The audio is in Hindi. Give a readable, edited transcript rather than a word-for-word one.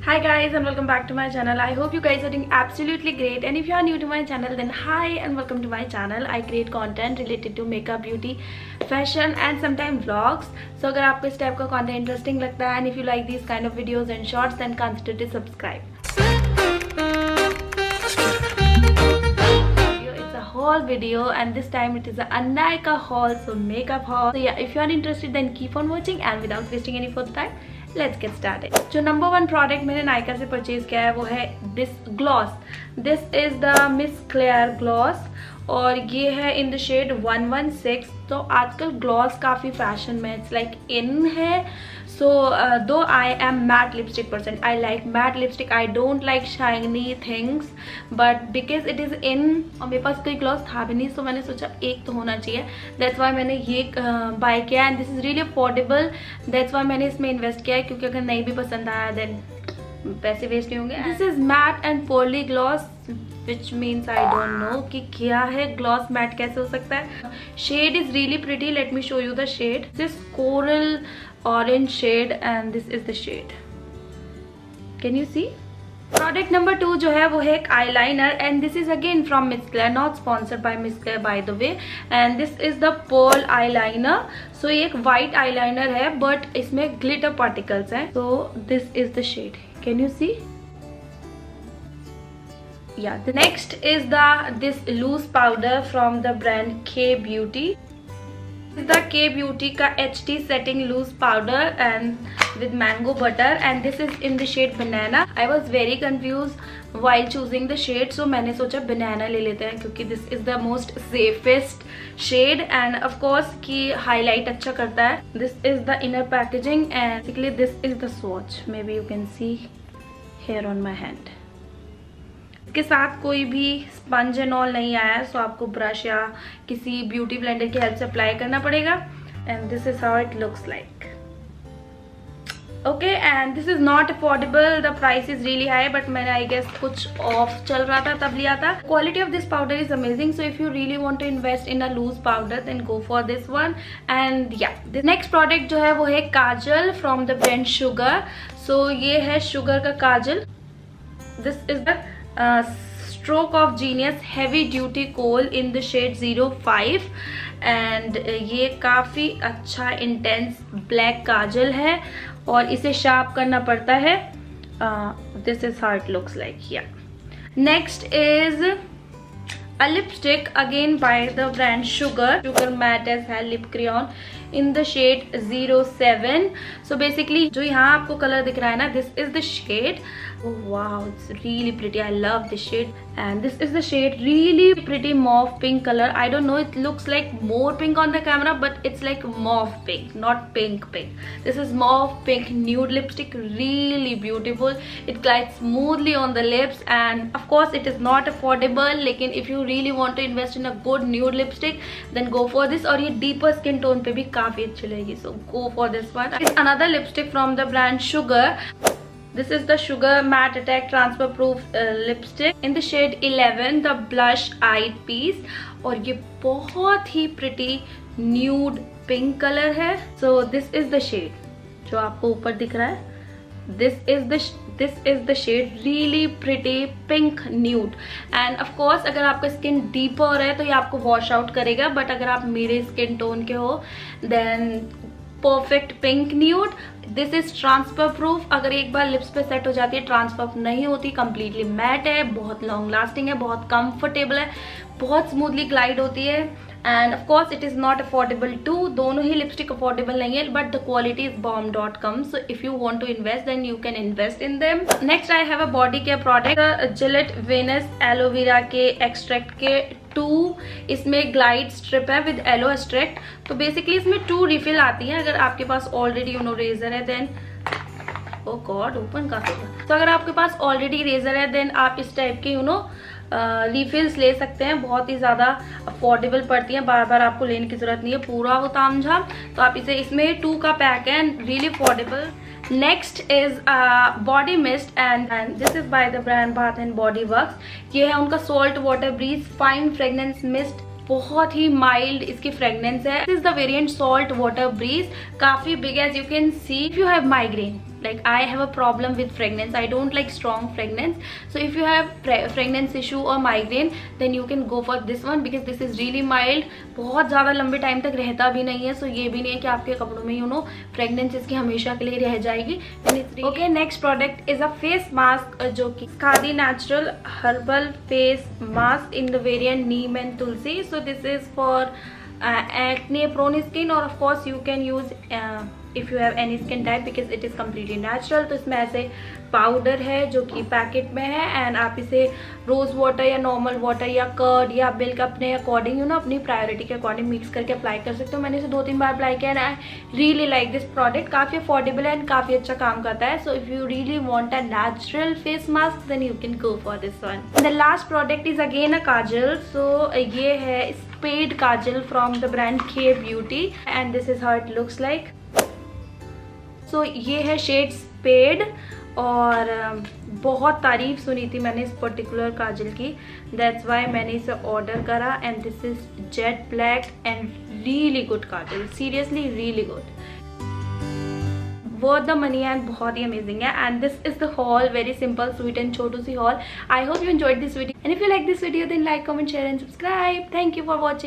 Hi guys and welcome back to my channel. I hope you guys are doing absolutely great, and if you are new to my channel then hi and welcome to my channel. I create content related to makeup, beauty, fashion and sometimes vlogs. So अगर आपको इस टाइप का content interesting लगता है and if you like these kind of videos and shorts then consider to subscribe. It's a haul video and this time it is a Nykaa haul, so makeup haul. So yeah, if you are interested then keep on watching and without wasting any further time let's get started. जो नंबर 1 प्रोडक्ट मैंने नायका से परचेज किया है वो है this gloss. This is the miss clear gloss और ये है इन द शेड 116। तो आजकल ग्लॉस काफ़ी फैशन में इट्स लाइक इन है। सो दो I am matte lipstick person, I like matte lipstick, I don't like shiny things, but because it is in और मेरे पास कोई ग्लॉस था भी नहीं, सो मैंने सोचा एक तो होना चाहिए। दैट्स वाई मैंने ये बाय किया and this is really affordable. That's why मैंने इसमें इन्वेस्ट किया है, क्योंकि अगर नहीं भी पसंद आया देन पैसे वेस्ट नहीं होंगे। This is matte and poorly gloss which means I don't know कि क्या है, ग्लॉस मैट कैसे हो सकता है। Shade is really pretty, let me show you the shade. This coral orange shade and this is the shade, can you see. Product number 2 जो है वो है एक eyeliner and this is again from Miss Claire, not sponsored by Miss Claire by the way. And this is the pearl eyeliner. So ये एक वाइट आईलाइनर है बट इसमें ग्लिटर पार्टिकल्स हैं। So this is the shade, can you see. Yeah, the next is this loose powder from the brand K Beauty. This is the K Beauty का HD setting loose powder and with mango butter and this is in the shade banana. I was very confused while choosing the shade, so मैंने सोचा banana ले लेते हैं क्योंकि this is the most safest shade and of course कि highlight अच्छा करता है। This is the inner packaging and basically this is the swatch. Maybe you can see here on my hand. इसके साथ कोई भी स्पंज एंड ऑल नहीं आया है, सो आपको ब्रश या किसी ब्यूटी ब्लेंडर की हेल्प से अप्लाई करना पड़ेगा। And this is how it looks like. Okay and this is not affordable, the price is really high, but मैंने आई गेस कुछ ऑफ चल रहा था तब लिया था। Quality of this powder is amazing, so if you really want to invest in a loose powder then go for this one. And yeah this next product जो है वो है kajal from the brand Sugar. So ये है शुगर का kajal. This is the Stroke of Genius Heavy Duty Kohl in the shade 05 and ये काफ़ी अच्छा इंटेंस ब्लैक काजल है और इसे शार्प करना पड़ता है। This is how it looks like here. Next is a lipstick again by the brand Sugar Matte as Hell Lip Crayon in the shade 07. So basically जो यहाँ आपको कलर दिख रहा है ना, this is the shade. Oh wow, it's really pretty. I love this shade and this is the shade, really pretty mauve pink color. I don't know, it looks like more pink on the camera but it's like mauve pink, not pink. This is mauve pink nude lipstick, really beautiful. It glides smoothly on the lips and of course it is not affordable, लेकिन if you really want to invest in a good nude lipstick then go for this। और ये deeper skin tone पे भी काफी अच्छी लगेगी, so go for this one। It's another lipstick from the brand Sugar. This is the Sugar Matte Attack Transfer Proof lipstick in the shade 11, the blush eyed piece। और ये बहुत ही pretty nude pink color है। So this is the shade जो आपको ऊपर दिख रहा है। This is the shade, really pretty pink nude and of course अगर आपका स्किन डीपर है तो ये आपको वॉश आउट करेगा, बट अगर आप मेरे स्किन टोन के हो then perfect pink nude. This is transfer proof, अगर एक बार लिप्स पे सेट हो जाती है ट्रांसफर नहीं होती, कंप्लीटली मैट है, बहुत लॉन्ग लास्टिंग है, बहुत कंफर्टेबल है, बहुत स्मूथली ग्लाइड होती है and of course it is not affordable too. दोनों ही लिपस्टिक अफोर्डेबल नहीं है but the quality is bomb.com, so if you want to invest then you can invest in them. Next I have a body care product Gillette Venus aloe vera के एक्सट्रैक्ट के 2, इसमें ग्लाइड स्ट्रिप है विद एलो एक्सट्रैक्ट। तो बेसिकली इसमें 2 रिफिल आती हैं। अगर आपके पास ऑलरेडी रेजर है देन ओ गॉड ओपन काफी। तो अगर आपके पास ऑलरेडी रेजर है देन आप इस टाइप के रिफिल्स ले सकते हैं, बहुत ही ज़्यादा अफोर्डेबल पड़ती हैं, बार बार आपको लेने की ज़रूरत नहीं है, पूरा हो तामझाम। तो आप इसे, इसमें 2 का पैक है and really affordable. Next is body mist and this is by the brand Bath and Body Works. ये है उनका salt water breeze fine fragrance mist, बहुत ही माइल्ड इसकी फ्रेगनेंस है। This is the variant salt water breeze, काफी big as you can see. If you have migraine like I have a problem with fragrance. I don't like strong fragrance. So if you have fragrance issue or migraine, then you can go for this one because this is really mild. बहुत ज़्यादा लंबे टाइम तक रहता भी नहीं है. So ये भी नहीं है कि आपके कपड़ों में you know fragrance इसकी हमेशा के लिए रह जाएगी. Okay, next product is a face mask जो कि Khadi Natural Herbal Face Mask in the variant Neem and Tulsi. So this is for acne prone skin, or of course you can use if you have any skin type because it is completely natural. तो इसमें ऐसे पाउडर है जो कि पैकेट में है एंड आप इसे रोज़ वाटर या नॉर्मल वाटर या कर्ड या मिल्क अपने अकॉर्डिंग अपनी प्रायोरिटी के अकॉर्डिंग मिक्स करके अप्लाई कर सकते हो. मैंने इसे 2-3 बार अप्लाई किया and I really like this product. काफ़ी अफोर्डेबल है एंड काफ़ी अच्छा काम करता है. So if you really want a natural face mask then you can go for this one. The last product is again a kajal. सो ये है spade kajal from the brand K beauty and this is how it looks like. So ये है शेड स्पेड और बहुत तारीफ सुनी थी मैंने इस पर्टिकुलर काजल की. दैट्स वाई मैंने इसे ऑर्डर करा and this is jet black and really good kajal. Seriously really good, worth the money and बहुत ही अमेजिंग है. And this is the haul, very simple sweet and छोटू सी haul. I hope you enjoyed this video and if you like this video then like, comment, share and subscribe. Thank you for watching.